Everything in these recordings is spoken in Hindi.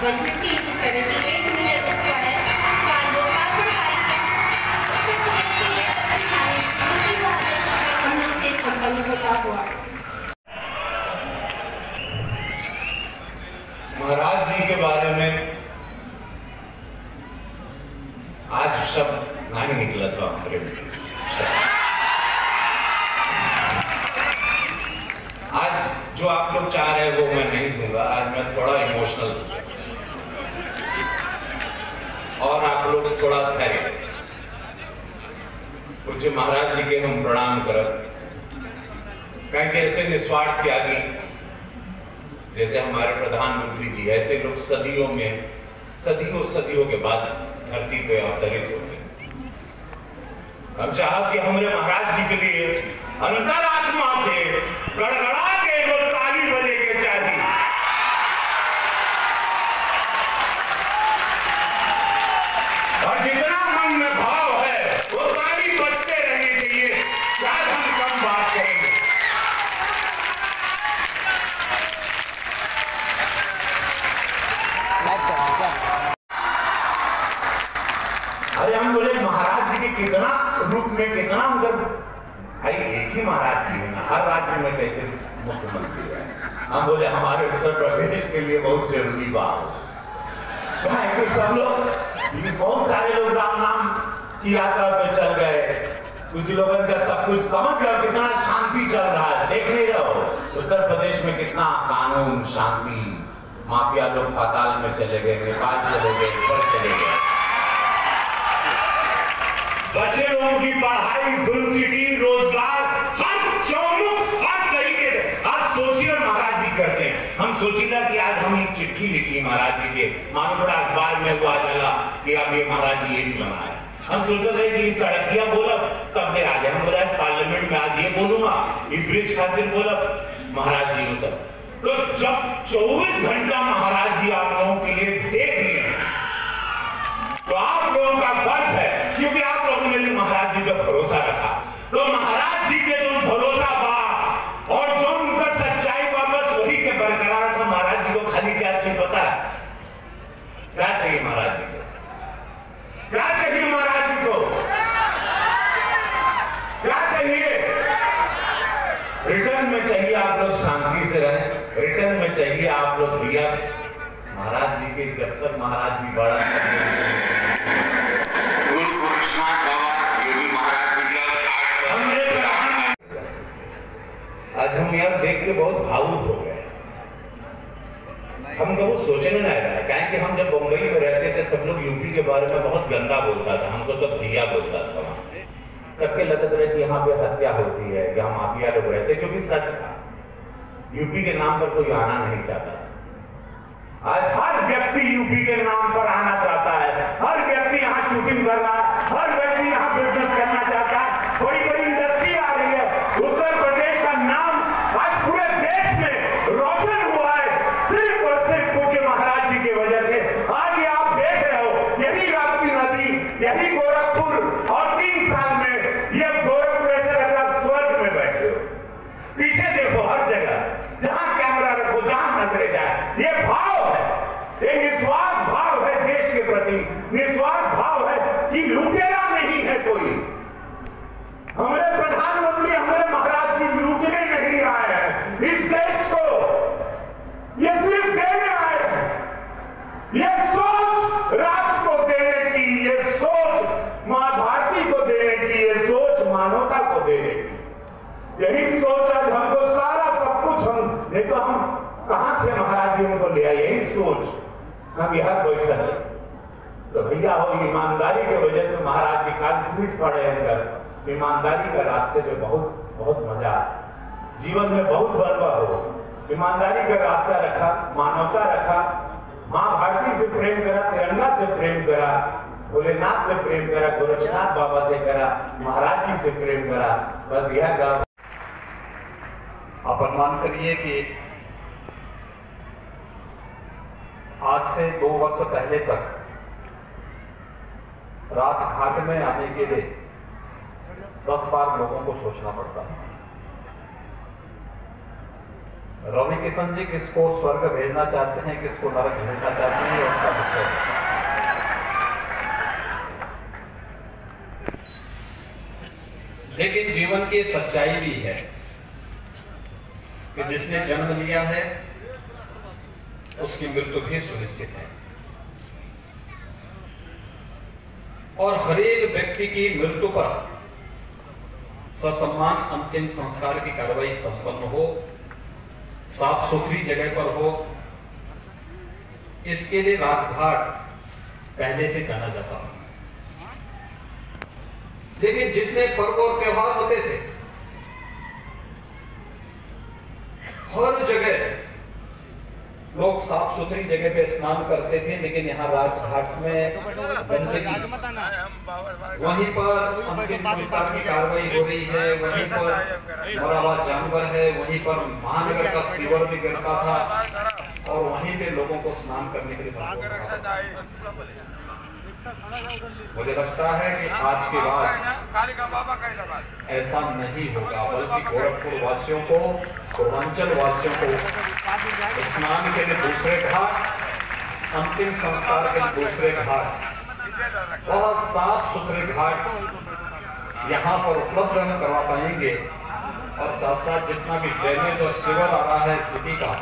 150 to 78 meters square का लोकार्पण कार्यक्रम से संपन्न होता हुआ। महाराज जी के बारे में आज शब्द नहीं निकला था हमारे में। आज जो आप लोग चाह रहे हैं वो मैं नहीं दूंगा। आज मैं थोड़ा इमोशनल और आप लोग थोड़ा ठहरे। पूज्य महाराज जी के हम प्रणाम करब कहेंगे ऐसे निस्वार्थ त्यागी जैसे हमारे प्रधानमंत्री जी, ऐसे लोग सदियों के बाद धरती पे अवतरित होते हैं। हम चाहब कि हमारे महाराज जी के लिए अंतरात्मा से गड़गड़ा के वो ताली बजे के चाहिए। और जितना मन में भाव है वो ताली बजते रहनी चाहिए। शायद हम कम बात करेंगे। अरे हम बोले महाराज जी के कितना रूप में कितना उधर भाई एक ही महाराज जी है, हर राज्य में कैसे मुख्यमंत्री है। हम बोले हमारे उत्तर प्रदेश के लिए बहुत जरूरी बात है कि सब लोग, बहुत सारे लोग राम नाम की यात्रा पे चल गए। कुछ लोगों का सब कुछ समझ गए कितना शांति चल रहा है। देख नहीं रहो उत्तर प्रदेश में कितना कानून शांति, माफिया लोग पाताल में चले गए, नेपाल चले गए, ऊपर चले गए। बच्चे लोगों की पढ़ाई, फिल्म सिटी, रोजगार, हर चौमुख हर तरीके से आज सोचिए महाराज जी करते हैं। हम सोचिएगा कि आज हम एक चिट्ठी लिखी महाराज जी के, मानो बड़ा अखबार में वो आ जाला कि अब ये महाराज जी ये भी बनाया। हम सोच रहे कि सड़किया बोलब तब ले आ गए। हम बोला पार्लियामेंट में आज ये बोलूंगा, ये ब्रिज खातिर बोलब महाराज जी सब। तो जब 24 घंटा महाराज जी आप लोगों के लिए दे दिए हैं तो आप लोगों का फर्ज है, क्योंकि आप लोगों ने भी महाराज जी पे भरोसा रखा, तो महाराज जी के जो भरोसा बा और जो उनका सच्चाई बा बस वही के बरकरार रखा। महाराज जी को खाली क्या चाहिए पता है? क्या चाहिए महाराज जी को? क्या चाहिए महाराज जी को? क्या चाहिए? रिटर्न में चाहिए आप लोग शांति से रहें। रिटर्न में चाहिए आप लोग भैया महाराज जी के, जब तक महाराज जी बड़ा आज हम यार देख के बहुत भावुक हो गए। हम कभी सोचने नहीं रहा है कि हम जब बम्बई में रहते थे सब लोग यूपी के बारे में बहुत गंदा बोलता था, हमको सब भैया बोलता था। वहां सबके लगत रहे कि यहाँ पे हत्या होती है, यहाँ माफिया लोग रहते, जो भी सच था। यूपी के नाम पर कोई आना नहीं चाहता। आज हर व्यक्ति यूपी के नाम पर आना चाहता है, हर व्यक्ति यहाँ शूटिंग कर रहा है, हर व्यक्ति यहाँ बिजनेस करना चाहता है। बड़ी बड़ी इंडस्ट्री आ रही है। उत्तर प्रदेश का नाम आज पूरे देश में रोशन हुआ है सिर्फ और सिर्फ पूज्य महाराज जी की वजह से। आज ये आप देख रहे हो, यही राप्ती नदी, यही गोरखपुर, और 3 साल में ये गोरखपुर ऐसा लग रहा स्वर्ग में बैठे हो। पीछे देखो हर जगह, जहां कैमरा रखो, जहां नजरें जाए, ये भाव है, एक निस्वार्थ भाव है देश के प्रति, निस्वार्थ भाव है कि लूटेरा नहीं है कोई। हमारे प्रधानमंत्री, हमारे महाराज जी लूटने नहीं आए हैं इस देश को, ये सिर्फ देने आए हैं। ये सोच राष्ट्र को देने की, ये सोच मां भारती को देने की, ये सोच मानवता को देने की, यही सोच आज हमको सारा सब कुछ, हम नहीं तो हम कहां थे महाराज जी उनको ले आए। यही सोच हम यहाँ बैठे थे। तो भैया हो ईमानदारी की वजह से महाराज जी काल ट्वीट पड़े अंदर, ईमानदारी का रास्ते पे बहुत बहुत मजा है। जीवन में बहुत बर्बा हो, ईमानदारी का रास्ता रखा, मानवता रखा, मां भारती से प्रेम करा, तिरंगा से प्रेम करा, भोलेनाथ से प्रेम करा, गोरक्षनाथ बाबा से करा, महाराज जी से प्रेम करा। बस यह गाँव आप अनुमान करिए कि आज से 2 वर्ष पहले तक राजघाट में आने के लिए 10 बार लोगों को सोचना पड़ता है। रवि किशन जी किसको स्वर्ग भेजना चाहते हैं, किसको नरक भेजना चाहते हैं, ये उनका विषय है। लेकिन जीवन की सच्चाई भी है कि जिसने जन्म लिया है उसकी मृत्यु भी सुनिश्चित है, और हर एक व्यक्ति की मृत्यु पर ससम्मान अंतिम संस्कार की कार्रवाई संपन्न हो, साफ सुथरी जगह पर हो, इसके लिए राजघाट पहले से जाना जाता है। लेकिन जितने पर्व और त्योहार होते थे, हर जगह लोग साफ सुथरी जगह पे स्नान करते थे, लेकिन यहाँ राजघाट में गंदगी, वहीं पर अंतिम संस्कार की कार्रवाई हो रही है, वहीं पर मरा हुआ जानवर है, वहीं पर महानगर का सीवर भी गिरता था, और वहीं पे लोगों को स्नान करने के लिए मुझे लगता है कि आज के बाद ऐसा नहीं होगा, बल्कि गोरखपुर वासियों को, पूर्वांचल वासियों को स्नान के लिए दूसरे घाट, अंतिम संस्कार के लिए दूसरे घाट, बहुत साफ सुथरे घाट यहाँ पर उपलब्ध हम करवा पाएंगे, और साथ साथ जितना भी ड्रेनेज और सीवर आ रहा है सिटी का,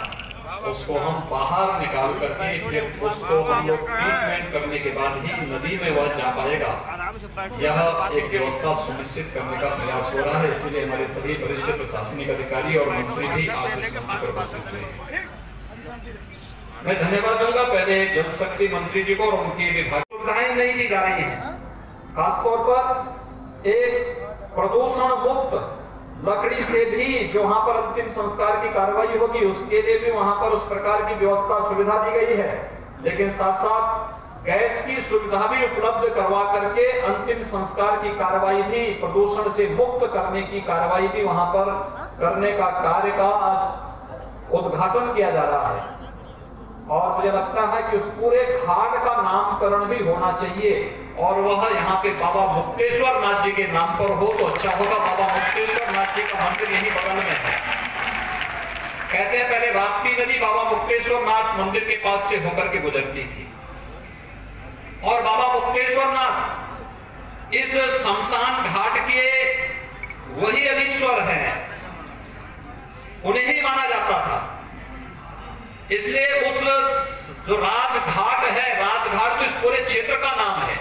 उसको हम बाहर निकाल करके फिर उसको हम लोग ट्रीटमेंट करने के बाद ही नदी में वह जा पाएगा। यह एक व्यवस्था सुनिश्चित करने का प्रयास हो रहा है, इसलिए हमारे सभी वरिष्ठ प्रशासनिक अधिकारी और मंत्री भी आज इस मंच पर उपस्थित हुए। मैं धन्यवाद दूंगा पहले जल शक्ति मंत्री जी को और उनकी विभाग सुविधाएं नहीं दी जा रही है, खासतौर पर एक प्रदूषण मुक्त लकड़ी से भी जो वहां पर अंतिम संस्कार की कार्रवाई होगी उसके लिए भी वहां पर उस प्रकार की व्यवस्था सुविधा दी गई है, लेकिन साथ साथ गैस की सुविधा भी उपलब्ध करवा करके अंतिम संस्कार की कार्रवाई भी, प्रदूषण से मुक्त करने की कार्रवाई भी वहां पर करने का कार्य का उद्घाटन किया जा रहा है। और मुझे लगता है कि उस पूरे घाट का नामकरण भी होना चाहिए, और वह यहाँ पे बाबा मुक्तेश्वर नाथ जी के नाम पर हो तो अच्छा होगा। बाबा मुक्तेश्वर नाथ जी का मंदिर यही बगल में है। कहते हैं पहले राप्ती नदी बाबा मुक्तेश्वर नाथ मंदिर के पास से होकर के गुजरती थी, और बाबा मुक्तेश्वर नाथ इस शमशान घाट के वही अधीश्वर हैं, उन्हें ही माना जाता था। इसलिए उस जो राजघाट है, राजघाट तो इस पूरे क्षेत्र का नाम है,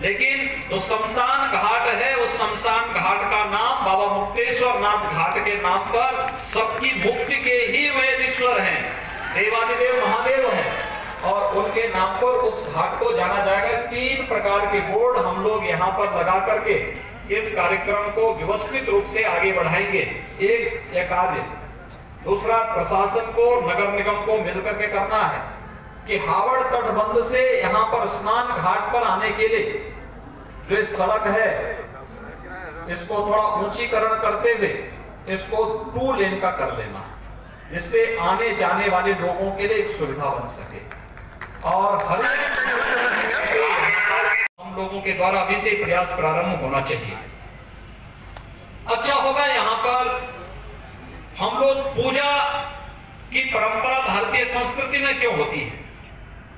लेकिन जो शमशान घाट है उस शमशान घाट का नाम बाबा मुक्तेश्वर नाथ घाट के नाम पर सबकी मुक्ति के ही वे ईश्वर हैं, देवादिदेव महादेव हैं, और उनके नाम पर उस घाट को जाना जाएगा। 3 प्रकार के बोर्ड हम लोग यहाँ पर लगा करके इस कार्यक्रम को व्यवस्थित रूप से आगे बढ़ाएंगे। एक यह कार्य, दूसरा प्रशासन को, नगर निगम को मिलकर के करना है कि हावड़ तटबंध से यहाँ पर स्नान घाट पर आने के लिए जो सड़क है इसको थोड़ा ऊंचीकरण करते हुए इसको 2 लेन का कर लेना, जिससे आने जाने वाले लोगों के लिए एक सुविधा बन सके। और हर हम लोगों के द्वारा अभी से प्रयास प्रारंभ होना चाहिए। अच्छा होगा यहाँ पर हम लोग पूजा की परंपरा भारतीय संस्कृति में क्यों होती है,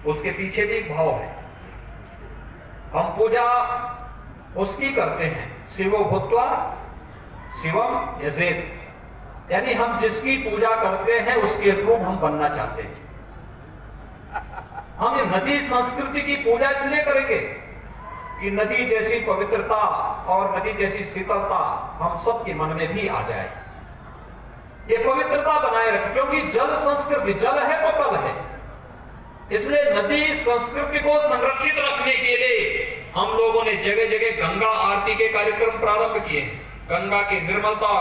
उसके पीछे भी भाव है। हम पूजा उसकी करते हैं, शिवो भूत्वा शिवम यजेत, यानी हम जिसकी पूजा करते हैं उसके अनुरूप हम बनना चाहते हैं। हम ये नदी संस्कृति की पूजा इसलिए करेंगे कि नदी जैसी पवित्रता और नदी जैसी शीतलता हम सबके मन में भी आ जाए, ये पवित्रता बनाए रखें, क्योंकि जल संस्कृति, जल है तो कल है। इसलिए नदी संस्कृति को संरक्षित रखने के लिए हम लोगों ने जगह जगह गंगा आरती के कार्यक्रम प्रारंभ किए। गंगा की निर्मलता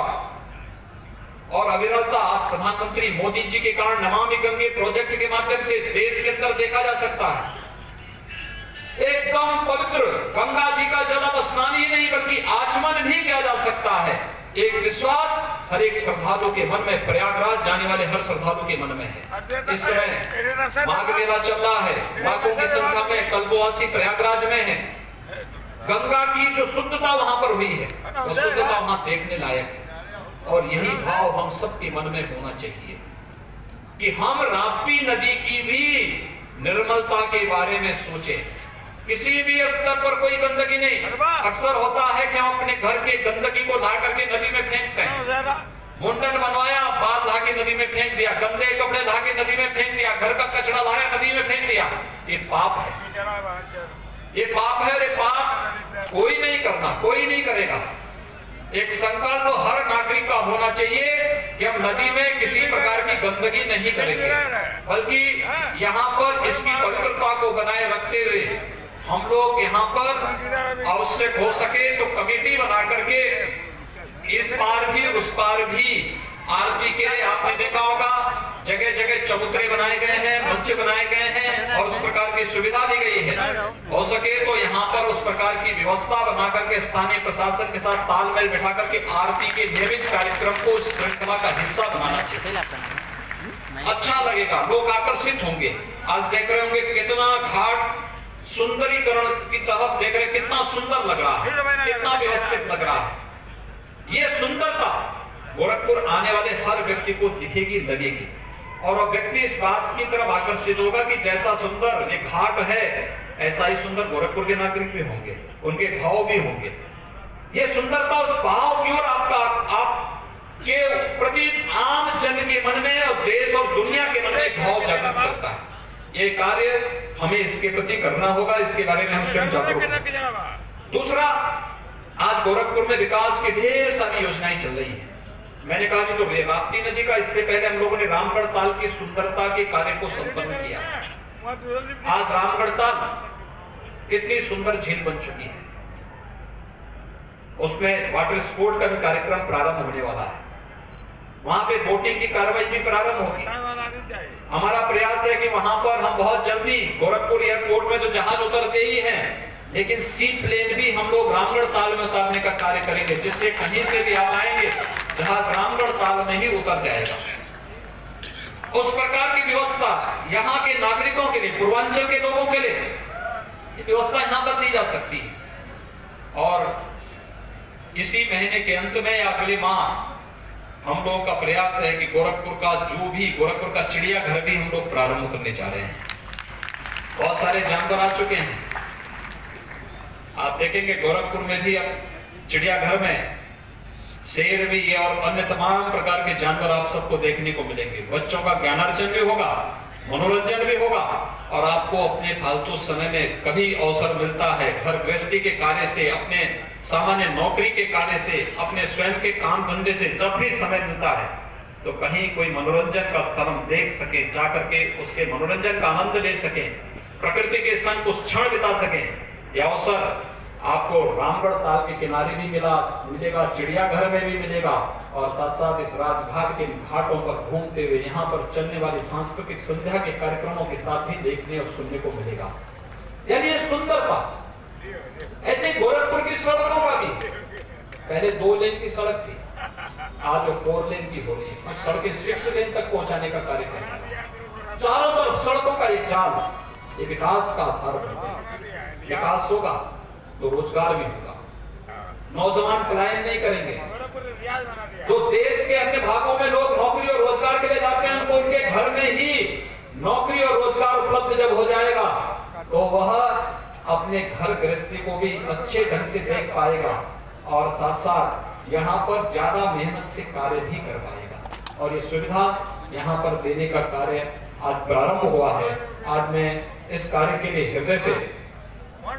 और अविरलता प्रधानमंत्री मोदी जी के कारण नमामि गंगे प्रोजेक्ट के माध्यम से देश के अंदर देखा जा सकता है। एकदम पवित्र गंगा जी का जल अब स्नान ही नहीं बल्कि आचमन भी किया जा सकता है। एक विश्वास हर एक श्रद्धालु के मन में, प्रयागराज जाने वाले हर श्रद्धालु के मन में है। इस समय माघ मेला चल रहा है, लाखों की संख्या में कल्पवासी प्रयागराज में है। गंगा की जो शुद्धता वहां पर हुई है वो शुद्धता वहां देखने लायक है। और यही भाव हम सबके मन में होना चाहिए कि हम राप्ती नदी की भी निर्मलता के बारे में सोचें। किसी भी स्तर पर कोई गंदगी नहीं। अक्सर होता है कि हम अपने घर के गंदगी को ला करके नदी में फेंकते हैं। मुंडन बनवाया, बाल ला के नदी में फेंक दिया, गंदे कपड़े ला के नदी में फेंक दिया, घर का कचरा लाया नदी में फेंक दिया। ये पाप है, ये पाप है। ये पाप कोई नहीं करना, कोई नहीं करेगा। एक संकल्प तो हर नागरिक का होना चाहिए कि हम नदी में किसी प्रकार की गंदगी नहीं करेंगे, बल्कि यहाँ पर इसकी पवित्रता को बनाए रखते हुए हम लोग यहाँ पर आवश्यक हो सके तो कमेटी बना करके इस पार भी उस पार भी आरती के लिए आपने देखा होगा जगह जगह चबूतरे बनाए गए हैं, मंच बनाए गए हैं और उस प्रकार की सुविधा दी गई है। हो सके तो यहाँ पर उस प्रकार की व्यवस्था बना करके स्थानीय प्रशासन के साथ तालमेल बिठा करके आरती के नियमित कार्यक्रम को इस श्रृंखला का हिस्सा बनाना चाहिए। अच्छा लगेगा, लोग आकर्षित होंगे। आज देख रहे होंगे कितना घाट सुंदरीकरण की तरफ देख रहे, कितना सुंदर लग रहा है, कितना व्यवस्थित लग रहा है। ये सुंदरता गोरखपुर आने वाले हर व्यक्ति को दिखेगी, लगेगी और वह व्यक्ति इस बात की तरफ आकर्षित होगा कि जैसा सुंदर ये घाट है ऐसा ही सुंदर गोरखपुर के नागरिक भी होंगे, उनके भाव भी होंगे। ये सुंदरता उस भाव की ओर आपके प्रति आम जन के मन में और देश और दुनिया के मन में भाव जागृत करता है। ये कार्य हमें इसके प्रति करना होगा, इसके बारे में हम स्वयं जागरूक। दूसरा, आज गोरखपुर में विकास की ढेर सारी योजनाएं चल रही हैं। मैंने कहा कि तो राप्ती नदी का इससे पहले हम लोगों ने रामगढ़ ताल की सुंदरता के कार्य को संपन्न किया। आज रामगढ़ ताल कितनी सुंदर झील बन चुकी है, उसमें वाटर स्पोर्ट का भी कार्यक्रम प्रारंभ होने वाला है। वहां पे बोटिंग की कार्रवाई भी प्रारंभ होगी। हमारा प्रयास है कि वहां पर हम बहुत जल्दी गोरखपुर एयरपोर्ट में तो जहाज उतरते ही हैं, लेकिन सी प्लेन भी हम लोग रामगढ़ ताल में उतारने का कार्य करेंगे, जिससे कहीं से भी आप आएंगे जहाज रामगढ़ ताल में ही उतर जाएगा। उस प्रकार की व्यवस्था यहाँ के नागरिकों के लिए, पूर्वांचल के लोगों के लिए ये व्यवस्था यहाँ पर दी जा सकती है। और इसी महीने के अंत में या अगले माह हम लोगों का प्रयास है कि गोरखपुर का गोरखपुर का चिड़ियाघर भी हम लोग प्रारंभ करने जा रहे हैं। बहुत सारे जानवर आ चुके हैं, आप देखेंगे गोरखपुर में भी अब चिड़ियाघर में शेर भी है और अन्य तमाम प्रकार के जानवर आप सबको देखने को मिलेंगे। बच्चों का ज्ञानार्जन भी होगा, मनोरंजन भी होगा और आपको अपने फालतू समय में कभी अवसर मिलता है घर गृहस्थी के कार्य से, अपने सामान्य नौकरी के कार्य से, अपने स्वयं के काम धंधे से जब भी समय मिलता है तो कहीं कोई मनोरंजन का स्थल हम देख सके, जा करके उसके मनोरंजन का आनंद ले सके, प्रकृति के संग कुछ क्षण बिता सके। यह अवसर आपको रामगढ़ ताल के किनारे भी मिलेगा, चिड़ियाघर में भी मिलेगा और साथ साथ इस राजघाट के घाटों पर घूमते हुए यहाँ पर चलने वाली सांस्कृतिक संध्या के कार्यक्रमों के साथ भी देखने और सुनने को मिलेगा। यानी ये सुंदरता। ऐसे गोरखपुर की सड़कों का भी पहले 2 लेन की सड़क थी, आज वो 4 लेन की हो रही है। कुछ सड़कें 6 लेन तक पहुंचाने का कार्य करेंगे। चारों तरफ सड़कों का एक जाल, ये विकास का आधार होगा। विकास होगा तो रोजगार भी होगा, नौजवान पलायन नहीं करेंगे। तो देश के अन्य भागों में लोग नौकरी और रोजगार के लिए जाते हैं, उनको उनके घर में ही नौकरी और रोजगार उपलब्ध जब हो जाएगा तो वह अपने घर गृहस्थी को भी अच्छे ढंग से देख पाएगा और साथ साथ यहाँ पर ज्यादा मेहनत से कार्य भी कर पाएगा। और ये सुविधा यहाँ पर देने का कार्य आज प्रारंभ हुआ है। आज मैं इस कार्य के लिए हृदय से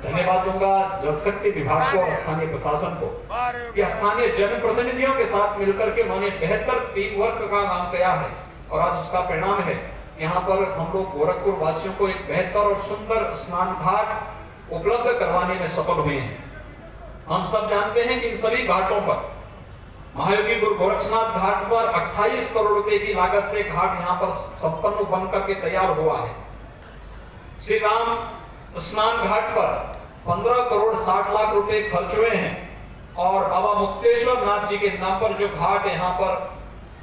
धन्यवाद दूंगा जल शक्ति विभाग को और स्थानीय प्रशासन को कि स्थानीय जनप्रतिनिधियों के साथ मिलकर के उन्होंने बेहतर टीम वर्क का काम किया है और आज उसका परिणाम है यहाँ पर हम लोग गोरखपुर वासियों को एक बेहतर और सुंदर स्नान घाट उपलब्ध करवाने में सफल हुए हैं। हम सब जानते हैं कि इन सभी घाटों पर महायोगी गुरु गोरक्षनाथ घाट पर 28 करोड़ रुपए की लागत से घाट यहाँ पर संपन्न बनकर के तैयार हुआ है। श्री राम स्नान घाट पर 15 करोड़ 60 लाख रुपए खर्च हुए हैं और बाबा मुक्तेश्वर नाथ जी के नाम पर जो घाट यहाँ पर,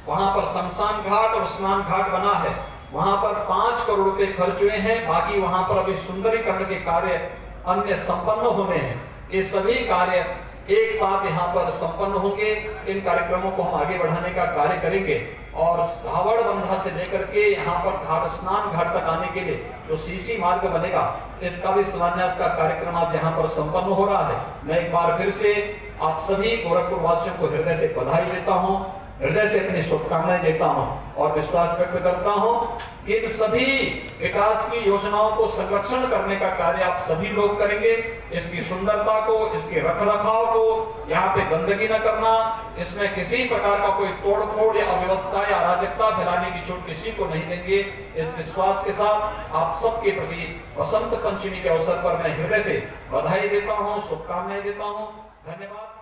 वहां पर शमशान घाट और स्नान घाट बना है, वहां पर 5 करोड़ रुपए खर्च हुए हैं। बाकी वहां पर अभी सुंदरीकरण के कार्य अन्य संपन्न होने हैं। ये सभी कार्य एक साथ यहाँ पर संपन्न होंगे। इन कार्यक्रमों को हम आगे बढ़ाने का कार्य करेंगे और धावड़ बंधा से लेकर के यहाँ पर घाट स्नान घाट तक आने के लिए जो सीसी मार्ग बनेगा, इसका भी शिलान्यास का कार्यक्रम आज यहाँ पर संपन्न हो रहा है। मैं एक बार फिर से आप सभी गोरखपुर वासियों को हृदय से बधाई देता हूँ, हृदय से अपनी शुभकामनाएं देता हूं और विश्वास व्यक्त करता हूं कि इन सभी विकास की योजनाओं को संरक्षण करने का कार्य आप सभी लोग करेंगे। इसकी सुंदरता को, इसके रखरखाव को, यहाँ पे गंदगी न करना, इसमें किसी प्रकार का कोई तोड़फोड़ या अव्यवस्था या अराजकता फैलाने की छूट किसी को नहीं देंगे। इस विश्वास के साथ आप सबके प्रति वसंत पंचमी के अवसर पर मैं हृदय से बधाई देता हूँ, शुभकामनाएं देता हूँ। धन्यवाद।